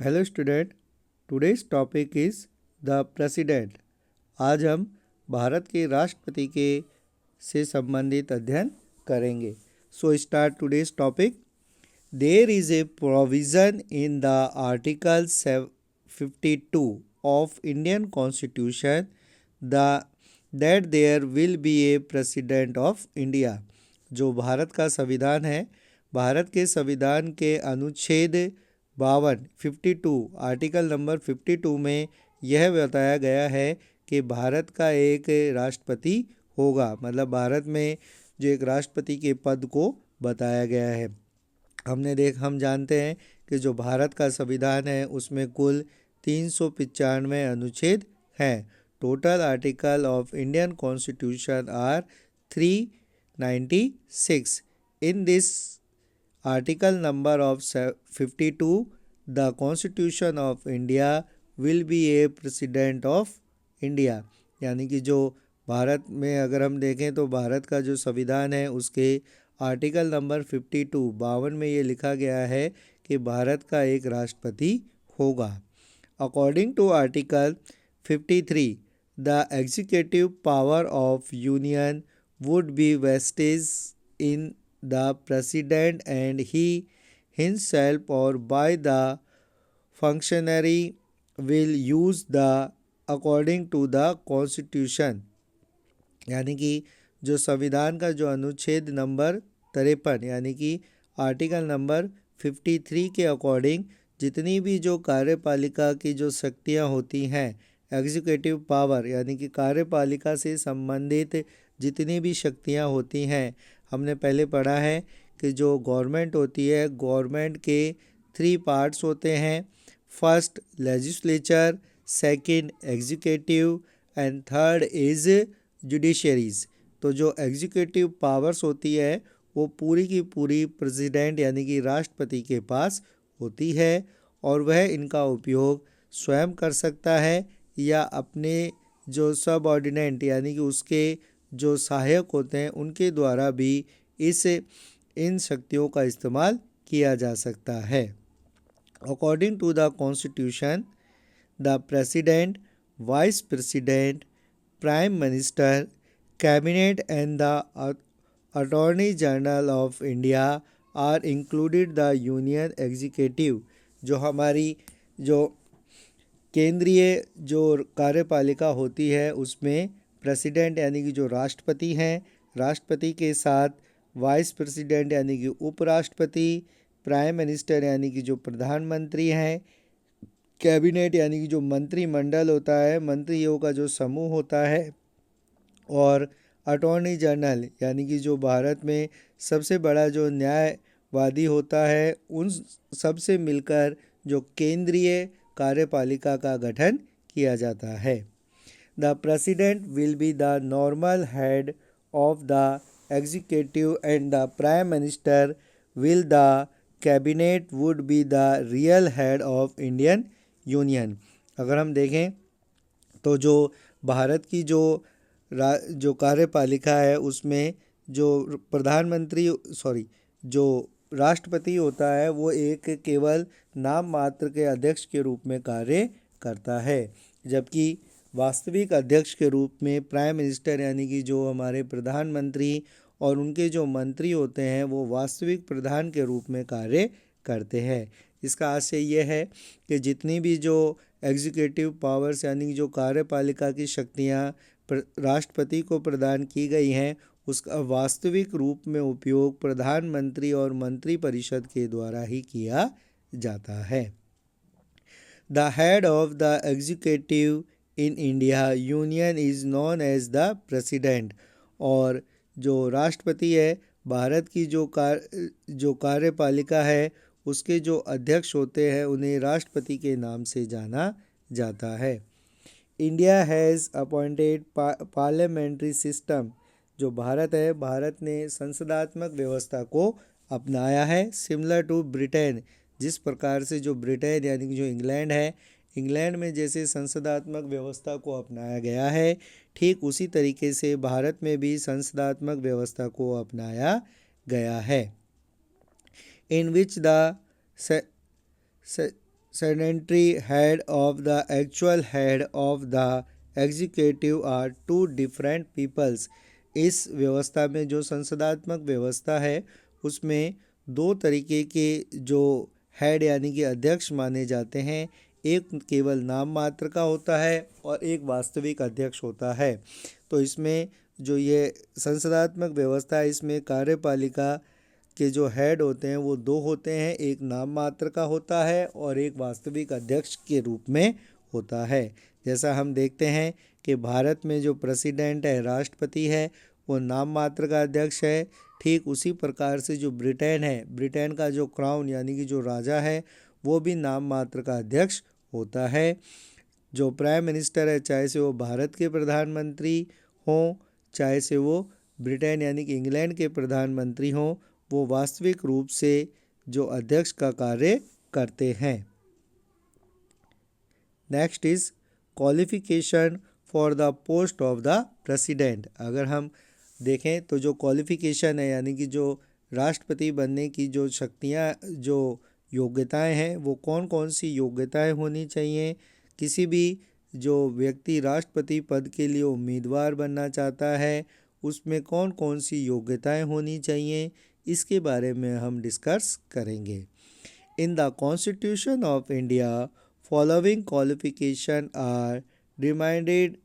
Hello student. Today's topic is the president. आज हम भारत के राष्ट्रपति के से संबंधित अध्ययन करेंगे। So start today's topic. There is a provision in the article 52 of Indian constitution the that there will be a president of India. जो भारत का संविधान है, भारत के संविधान के अनुच्छेद 52 आर्टिकल नंबर 52 में यह बताया गया है कि भारत का एक राष्ट्रपति होगा। मतलब भारत में जो एक राष्ट्रपति के पद को बताया गया है। हम जानते हैं कि जो भारत का संविधान है उसमें कुल 395 अनुच्छेद हैं। Total article of Indian constitution are 396। In this article number of 52 the constitution of India will be a president of India. यानी कि जो भारत में अगर हम देखें तो भारत का जो संविधान है उसके आर्टिकल नंबर 52 में ये लिखा गया है कि भारत का एक राष्ट्रपति होगा। According to article 53 the executive power of union would be vested in the president and he himself or by the functionary will use the according to the constitution। यानी कि जो संविधान का जो अनुच्छेद नंबर 53 यानी कि आर्टिकल नंबर 53 के अकॉर्डिंग जितनी भी जो कार्यपालिका की जो शक्तियाँ होती हैं, एग्जीक्यूटिव पावर यानी कि कार्यपालिका से संबंधित जितनी भी शक्तियाँ होती हैं, हमने पहले पढ़ा है कि जो गवर्नमेंट होती है, गवर्नमेंट के 3 पार्ट्स होते हैं। First legislature, second executive and third is judiciaries. तो जो एग्जीक्यूटिव पावर्स होती है वो पूरी की पूरी प्रेसिडेंट यानी कि राष्ट्रपति के पास होती है और वह इनका उपयोग स्वयं कर सकता है या अपने जो सबऑर्डिनेट यानी कि उसके जो सहायक होते हैं उनके द्वारा भी इन शक्तियों का इस्तेमाल किया जा सकता है। According to the constitution the president, vice president, prime minister, cabinet and the attorney general of India are included the union executive. जो हमारी जो केंद्रीय जो कार्यपालिका होती है उसमें प्रेसिडेंट यानी कि जो राष्ट्रपति हैं, राष्ट्रपति के साथ वाइस प्रेसिडेंट यानी कि उपराष्ट्रपति, प्राइम मिनिस्टर यानी कि जो प्रधानमंत्री हैं, कैबिनेट यानी कि जो मंत्रिमंडल होता है, मंत्रियों का जो समूह होता है, और अटॉर्नी जनरल यानी कि जो भारत में सबसे बड़ा जो न्यायवादी होता है, उन सबसे मिलकर जो केंद्रीय कार्यपालिका का गठन किया जाता है। The president will be the normal head of the executive and the prime minister will the cabinet would be the real head of Indian Union। अगर हम देखें तो जो भारत की जो कार्यपालिका है उसमें जो जो राष्ट्रपति होता है वो एक केवल नाम मात्र के अध्यक्ष के रूप में कार्य करता है, जबकि वास्तविक अध्यक्ष के रूप में प्राइम मिनिस्टर यानी कि जो हमारे प्रधानमंत्री और उनके जो मंत्री होते हैं वो वास्तविक प्रधान के रूप में कार्य करते हैं। इसका आशय यह है कि जितनी भी जो एग्जीक्यूटिव पावर्स यानी कि जो कार्यपालिका की शक्तियाँ राष्ट्रपति को प्रदान की गई हैं उसका वास्तविक रूप में उपयोग प्रधानमंत्री और मंत्रिपरिषद के द्वारा ही किया जाता है। The head of the executive in India union is known as the president. और जो राष्ट्रपति है, भारत की जो कार्यपालिका है उसके जो अध्यक्ष होते हैं उन्हें राष्ट्रपति के नाम से जाना जाता है। India has appointed parliamentary system. जो भारत है, भारत ने संसदात्मक व्यवस्था को अपनाया है, सिमिलर टू ब्रिटेन। जिस प्रकार से जो ब्रिटेन यानी कि जो इंग्लैंड है, इंग्लैंड में जैसे संसदात्मक व्यवस्था को अपनाया गया है, ठीक उसी तरीके से भारत में भी संसदात्मक व्यवस्था को अपनाया गया है। In which the sedentary head of the actual head of the executive are two different peoples। इस व्यवस्था में जो संसदात्मक व्यवस्था है उसमें दो तरीके के जो हेड यानी कि अध्यक्ष माने जाते हैं। एक केवल नाम मात्र का होता है और एक वास्तविक अध्यक्ष होता है। तो इसमें जो ये संसदात्मक व्यवस्था है इसमें कार्यपालिका के जो हेड होते हैं वो दो होते हैं, एक नाम मात्र का होता है और एक वास्तविक अध्यक्ष के रूप में होता है। जैसा हम देखते हैं कि भारत में जो प्रेसिडेंट है, राष्ट्रपति है, वो नाम मात्र का अध्यक्ष है। ठीक उसी प्रकार से जो ब्रिटेन है, ब्रिटेन का जो क्राउन यानी कि जो राजा है वो भी नाम मात्र का अध्यक्ष होता है। जो प्राइम मिनिस्टर है, चाहे से वो भारत के प्रधानमंत्री हों, चाहे से वो ब्रिटेन यानी कि इंग्लैंड के प्रधानमंत्री हों, वो वास्तविक रूप से जो अध्यक्ष का कार्य करते हैं। Next is qualification for the post of the president. अगर हम देखें तो जो क्वालिफिकेशन है यानी कि जो राष्ट्रपति बनने की जो शक्तियाँ, जो योग्यताएं हैं, वो कौन कौन सी योग्यताएं होनी चाहिए। किसी भी जो व्यक्ति राष्ट्रपति पद के लिए उम्मीदवार बनना चाहता है उसमें कौन कौन सी योग्यताएं होनी चाहिए, इसके बारे में हम डिस्कस करेंगे। In the constitution of India following qualification are reminded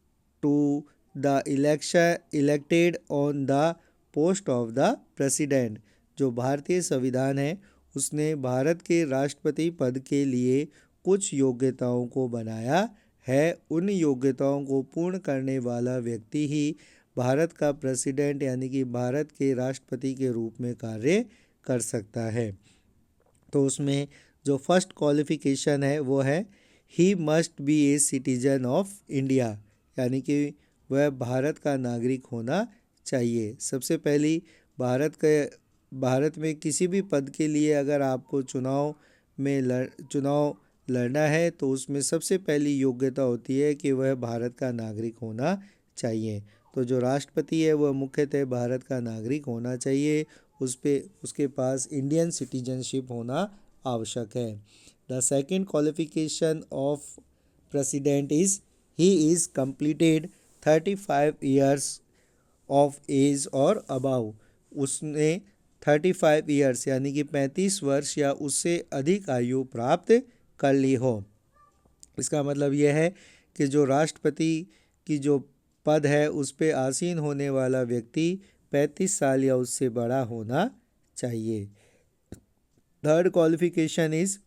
to the elected on the post of the president. जो भारतीय संविधान है उसने भारत के राष्ट्रपति पद के लिए कुछ योग्यताओं को बनाया है। उन योग्यताओं को पूर्ण करने वाला व्यक्ति ही भारत का प्रेसिडेंट यानी कि भारत के राष्ट्रपति के रूप में कार्य कर सकता है। तो उसमें जो फर्स्ट क्वालिफिकेशन है वो है he must be a citizen of India, यानी कि वह भारत का नागरिक होना चाहिए। सबसे पहली भारत में किसी भी पद के लिए अगर आपको चुनाव लड़ना है तो उसमें सबसे पहली योग्यता होती है कि वह भारत का नागरिक होना चाहिए। तो जो राष्ट्रपति है वह मुख्यतः भारत का नागरिक होना चाहिए, उसके पास इंडियन सिटीजनशिप होना आवश्यक है। The second qualification of president is he is completed 35 years of age और अबाउ। उसने 35 ईयर्स यानी कि 35 वर्ष या उससे अधिक आयु प्राप्त कर ली हो। इसका मतलब यह है कि जो राष्ट्रपति की जो पद है उस पे आसीन होने वाला व्यक्ति 35 साल या उससे बड़ा होना चाहिए। Third qualification is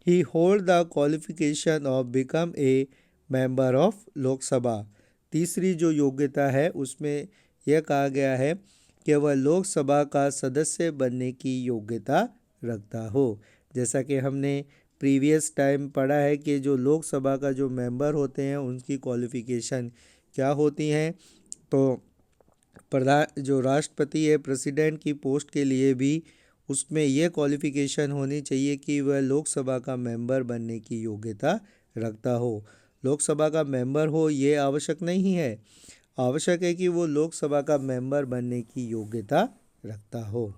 he hold the qualification of become a member of Lok Sabha. तीसरी जो योग्यता है उसमें यह कहा गया है कि वह लोकसभा का सदस्य बनने की योग्यता रखता हो। जैसा कि हमने प्रीवियस टाइम पढ़ा है कि जो लोकसभा का जो मेंबर होते हैं उनकी क्वालिफिकेशन क्या होती हैं। तो जो राष्ट्रपति है, प्रेसिडेंट की पोस्ट के लिए भी उसमें यह क्वालिफिकेशन होनी चाहिए कि वह लोकसभा का मेंबर बनने की योग्यता रखता हो। लोकसभा का मेंबर हो ये आवश्यक नहीं है, आवश्यक है कि वो लोकसभा का मेंबर बनने की योग्यता रखता हो।